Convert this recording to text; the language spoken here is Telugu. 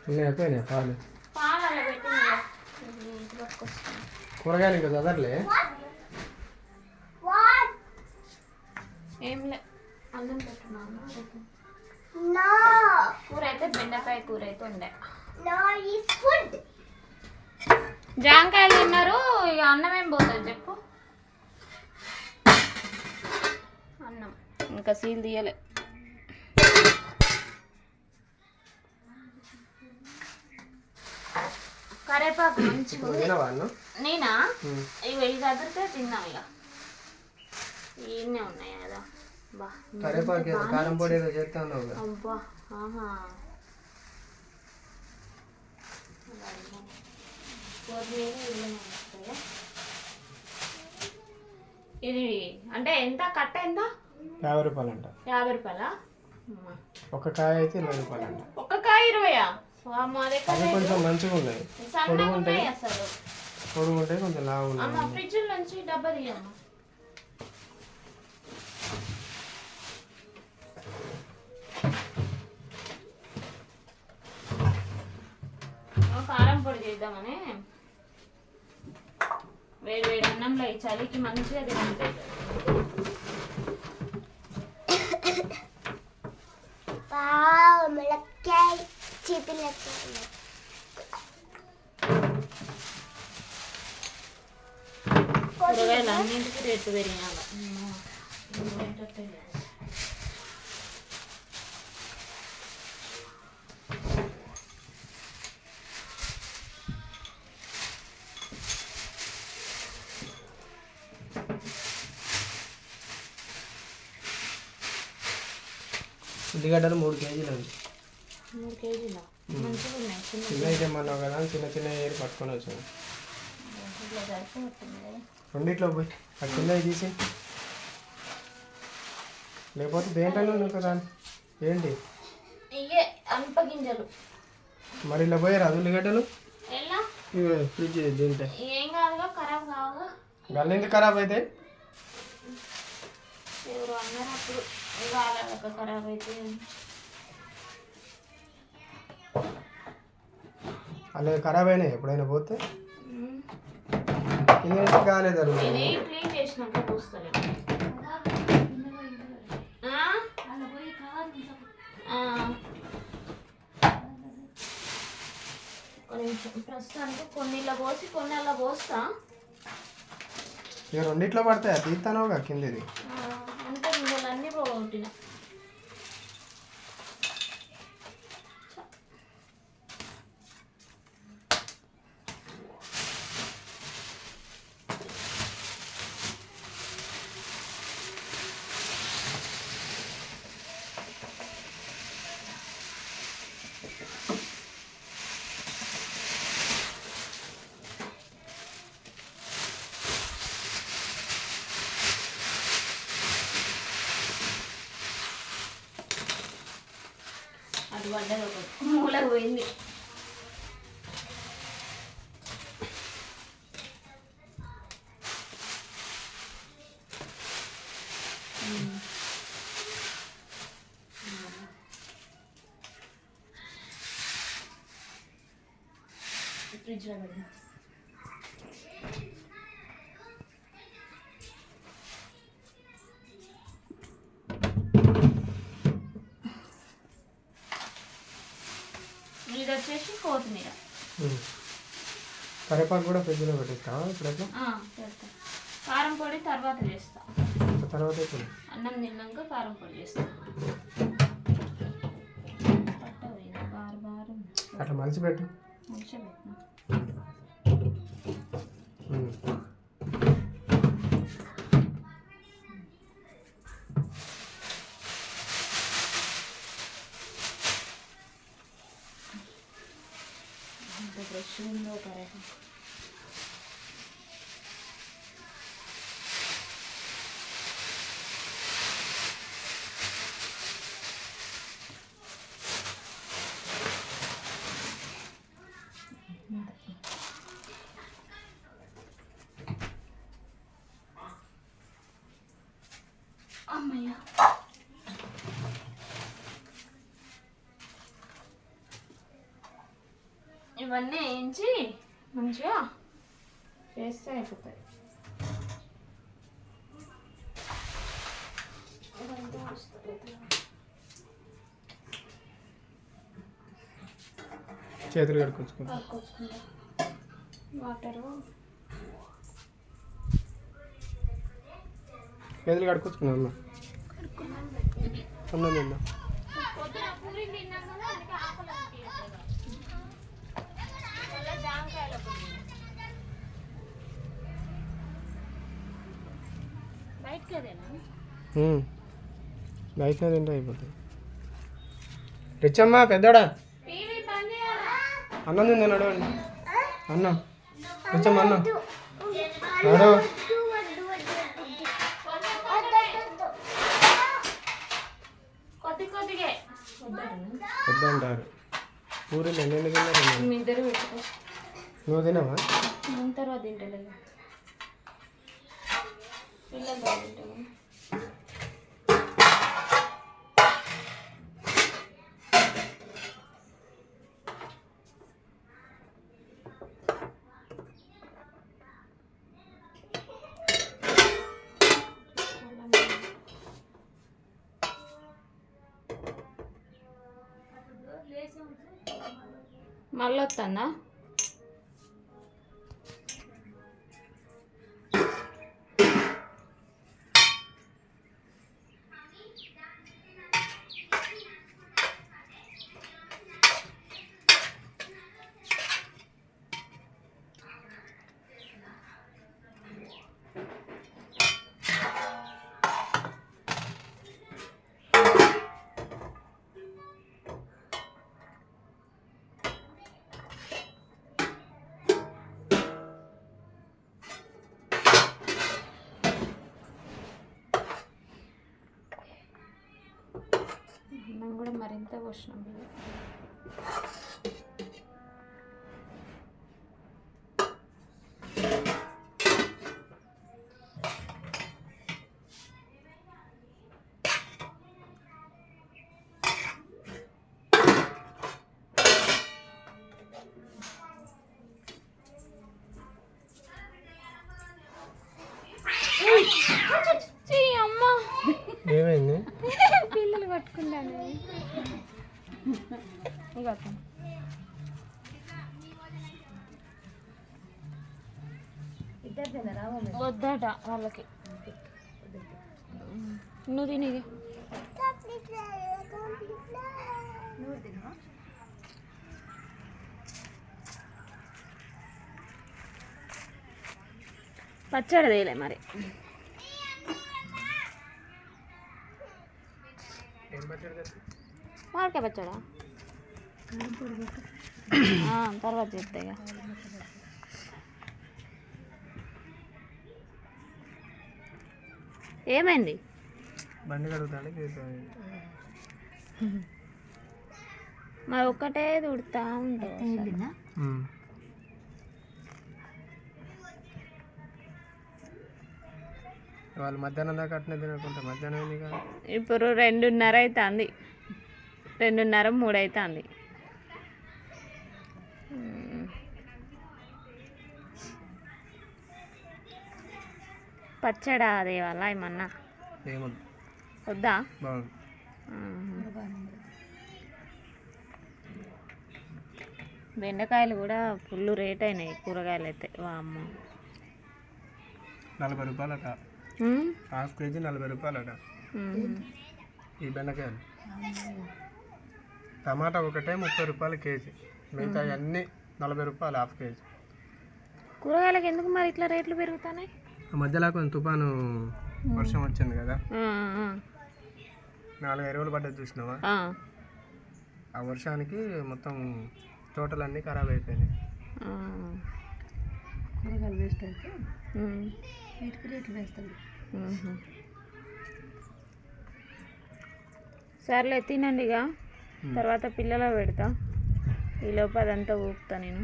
అయిపోయినాయి పాలు పాలు అలా పెట్టి కూరగాయలు ఇంకా చదవలే ఏం లే అన్నం పెట్టున్నాను కూర అయితే బెండకాయ కూర అయితే ఉండే జాంకాయలు తిన్నారు ఇక అన్నం ఏం పోతుంది చెప్పు అన్నం ఇంకా సీల్ తీయలే కరేపాకు మంచిగా నేనా ఇక ఇది అదిరితే తిన్నాం ఇక ఇవన్నీ ఉన్నాయి కదా బా కరేపాకు కారం పొడి ఏదో చేస్తాను అబ్బా ఆహా ఇది అంటే ఎంత కట్ట ఎంత 50 రూపాయలు అంట 50 రూపాయలా ఒక కాయ అయితే 20 రూపాయలు అంట ఒక్క కాయ 20 కొంచెం మంచిగా ఉన్నాయి సన్నగా ఉన్నాయి అసలు పొడుగు ఉంటాయి కొంచెం లావు ఉన్నాయి అమ్మ ఫ్రిడ్జ్ నుంచి డబ్బా తీయమ్మ కారం పొడి చేద్దామని వేడి వేడి అన్నంలో ఈ చలికి మంచిగా తింటాయి కూరగాయలు అన్నింటికి రేట్లు పెరిగినాక ఉల్లిగడ్డలు 3 కేజీలు అండి 3 కేజీలు మంచిగా ఉన్నాయి చిన్న అయితే మనం కదా చిన్న చిన్న ఏరి పట్టుకొని వచ్చాను రెండిట్లో పోయి ఆ చిన్నవి తీసి లేకపోతే దేంట్లో కదా ఏంటి ఇవే అంప గింజలు మరి ఇలా పోయారు అది ఉల్లిగడ్డలు ఎలా ఫ్రిడ్జ్ తింటే ఏం కాదుగా ఖరాబ్ కావుగా గల్లింది ఖరాబ్ అయితే ఎవరు అన్నారు అప్పుడు వాళ్ళ ఖరాబ్ అయితే అలా ఖరాబ్ అయినాయి ఎప్పుడైనా పోతే కాలేదు ఇది క్లీన్ చేసినాక పోస్తుంది ప్రస్తుతానికి కొన్నిళ్ళ పోసి కొన్నిళ్ళ పోస్తా ఇక రెండిట్లో పడతాయి తీస్తానోగా కిందది అంటే మిమ్మల్ని అన్నీ పోగొట్టిన అది పడ్డది ఒక మూలకు పోయింది ఫ్రిడ్జ్లో పెడదాం ఇది వచ్చేసి కొత్తిమీర కరివేపాకు కూడా ఫ్రిడ్జ్లో పెట్టేస్తావా ఇప్పుడు పెడతా కారం పొడి తర్వాత చేస్తా తర్వాత అన్నం తిన్నాక కారం పొడి చేస్తా అట్లా మలిచి పెట్టు మంచిగా పెట్టినా ఫ్రెష్ ఉందో కరెక్ట్ అమ్మయ్య ఇవన్నీ వేయించి మంచిగా చేస్తే అయిపోతాయి. చేతులు కడుక్కొచ్చుకుంటా వాటరు చేతులు కడుక్కొచ్చుకున్నా అన్న అన్నం తిన్నా పొద్దున పూరి తిన్నాం కదా, అందుకే ఆకలి అనిపించట్లేదు. మళ్ళీ జామకాయలు ఒకటి బయటకి అదేనా బయటనే తింటే అయిపోతుంది. రిచ్చమ్మా పెద్దోడా టీవీ బంద్ చేయాలా? అన్నం తిందా నడవండి. అన్నం రిచ్చమ్మ అన్నం నడు. కొద్ది కొద్దిగా వద్దంటారు. పూరీలు ఎన్ని తిన్నారు? మీ ఇద్దరు పెట్టుకో. నువ్వు తినవా? తర్వాత తింటలేదు, పిల్లలు తింటాము. మళ్ళీ వస్తుందా? అన్నం కూడా మరింత పోషణం. అమ్మా ఏమైంది? పిల్లలు పట్టుకున్నాను. వద్దట వాళ్ళకి. నువ్వు తిని పచ్చడి తేలే మరి. మామిడికాయ పచ్చడా తర్వాత చెప్తా. ఇక ఏమైంది? బండి కడుగుతాను. మరి ఒక్కటే తుడుతా ఉంటుంది. వాళ్ళు మధ్యాహ్నం దాకా అట్నే తినకుంటే మధ్యాహ్నం ఇప్పుడు 2:30 అవుతుంది, 2:30, 3 అవుతుంది. పచ్చడా అదే వాళ్ళ ఏమన్నా వద్దా? బెండకాయలు కూడా ఫుల్ రేట్ అయినాయి. కూరగాయలు అయితే అమ్మ 40 రూపాయలట. హాఫ్ కేజీ 40 రూపాయలట ఈ బెండకాయలు. టమాటా ఒకటే 30 రూపాయలు కేజీ, మిగతా అన్నీ 40 రూపాయలు హాఫ్ కేజీ. కూరగాయలకు ఎందుకు మరి ఇట్లా రేట్లు పెరుగుతున్నాయి? మధ్యలో కొంచెం తుఫాను వర్షం వచ్చింది కదా, 4-5 రోజులు పడ్డది చూసినావా? ఆ వర్షానికి మొత్తం టోటల్ అన్నీ ఖరాబ్ అయిపోయినాయి. కూరగాయలు వేస్ట్ అయితే వీటికి రేట్లు వేస్తాయి. సర్లే తినండి. ఇక తర్వాత పిల్లలు పెడతా. ఈలోపు అదంతా ఊపుతా నేను.